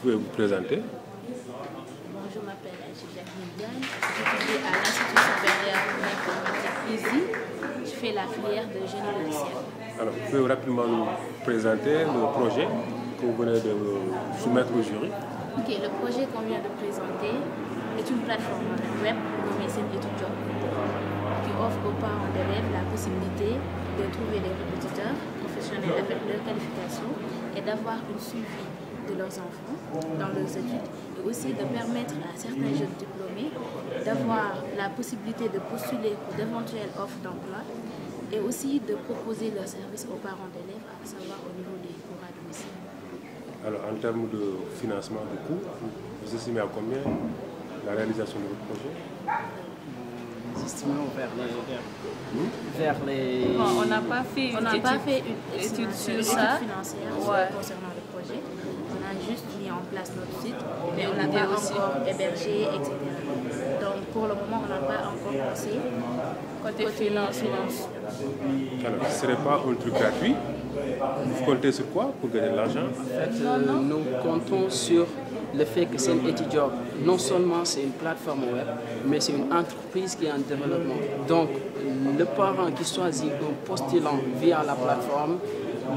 pouvez vous présenter? Bon, je m'appelle Jacqueline Diagne, j'étudie à l'Institut supérieur d'informatique ISI. Je fais la filière de génie logiciel. Alors, vous pouvez rapidement nous présenter le projet que vous venez de soumettre au jury? Ok, le projet qu'on vient de présenter est une plateforme web nommée Sen-Etudiop qui offre aux parents d'élèves la possibilité de trouver des répétiteurs professionnels avec leur qualification et d'avoir une suivi de leurs enfants dans leurs études, et aussi de permettre à certains jeunes diplômés d'avoir la possibilité de postuler pour d'éventuelles offres d'emploi et aussi de proposer leurs services aux parents d'élèves, à savoir au niveau des cours à domicile. Alors, en termes de financement de coûts, vous estimez à combien la réalisation de votre projet? Nous estimons vers les... Bon, on n'a pas fait une étude sur financière Ouais. concernant le projet. On a juste mis en place notre site, mais on n'a pas encore hébergé, etc. Donc pour le moment, on n'a pas encore pensé côté finance. Alors, ce ne serait pas un truc gratuit? Vous comptez sur quoi pour gagner de l'argent? En fait, nous comptons sur le fait que Sen-Etudiop, non seulement c'est une plateforme web, mais c'est une entreprise qui est en développement. Donc, le parent qui choisit un postulant via la plateforme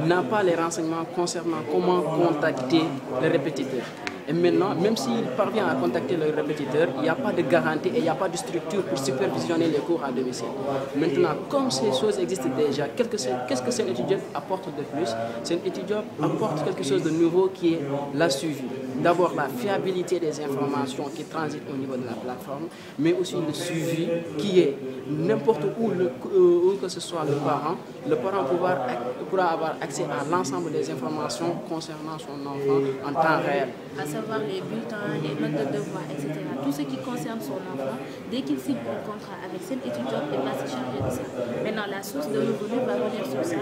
n'a pas les renseignements concernant comment contacter le répétiteur. Et maintenant, même s'il parvient à contacter le répétiteur, il n'y a pas de garantie et il n'y a pas de structure pour supervisionner les cours à domicile. Maintenant, comme ces choses existent déjà, qu'est-ce que Sen-Etudiop apporte de plus? Sen-Etudiop apporte quelque chose de nouveau qui est la suivi. D'abord, la fiabilité des informations qui transitent au niveau de la plateforme, mais aussi le suivi qui est n'importe où que ce soit le parent pourra avoir accès à l'ensemble des informations concernant son enfant en temps réel. À savoir les bulletins, les notes de devoirs, etc. Tout ce qui concerne son enfant, dès qu'il signe un contrat avec Sen-Etudiop, il va se charger de ça. Maintenant, la source de revenus va venir sur ça,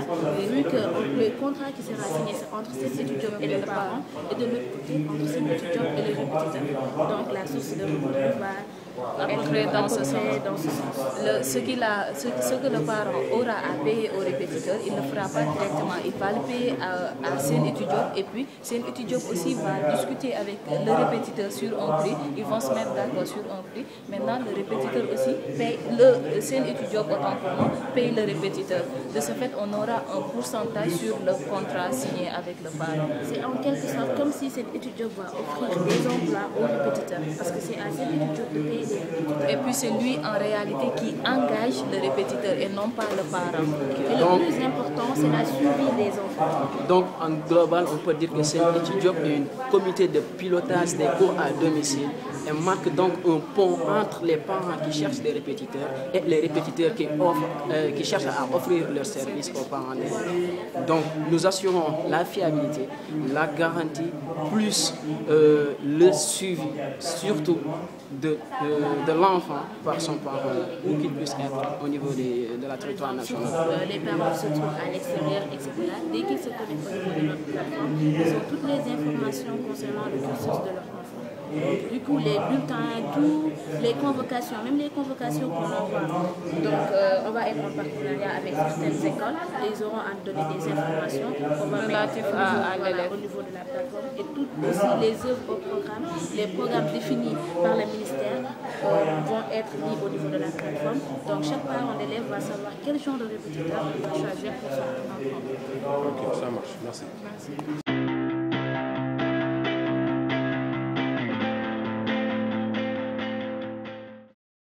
vu que le contrat qui sera signé c'est entre Sen-Etudiop et le parent, et de l'autre côté, entre Sen-Etudiop et le répétiteur. Donc, la source de revenus va être dans ce sens. Ce que le parent aura à payer au répétiteur, il ne fera pas directement. Il va le payer à Sen-Etudiop, et puis Sen-Etudiop aussi va discuter avec le répétiteur sur un prix. Ils vont se mettre d'accord sur un prix. Maintenant, le répétiteur aussi paye le Sen-Etudiop autant pour moi, paye le répétiteur. De ce fait, on aura un pourcentage sur le contrat signé avec le parent. C'est en quelque sorte comme si Sen-Etudiop va offrir des emplois aux répétiteurs, parce que c'est à Sen-Etudiop de payer. Et puis c'est lui en réalité qui engage le répétiteur et non pas le parent. Et le plus important, c'est la suivi des enfants. Donc en global, on peut dire que Sen-Etudiop est un comité de pilotage des cours à domicile et marque donc un pont entre les parents qui cherchent des répétiteurs et les répétiteurs qui cherchent à offrir leurs services aux parents. Donc nous assurons la fiabilité, la garantie, plus le suivi, surtout de l'enfant par son parent, où qu'il puisse être au niveau de la territoire nationale. Les parents se trouvent à l'extérieur, etc. Dès qu'ils se connectent au niveau de notre plateforme, ils ont toutes les informations concernant le cursus de leur enfant. Du coup, les bulletins, tout, les convocations, même les convocations qu'on envoie. Donc, on va être en partenariat avec certaines écoles et ils auront à donner des informations relatives à au niveau de la plateforme. Et tout aussi les œuvres au programme, les programmes définis par le ministère vont être mis au niveau de la plateforme. Donc, chaque parent d'élève va savoir quel genre de répétiteur il va choisir pour son enfant. Ok, ça marche. Merci. Merci.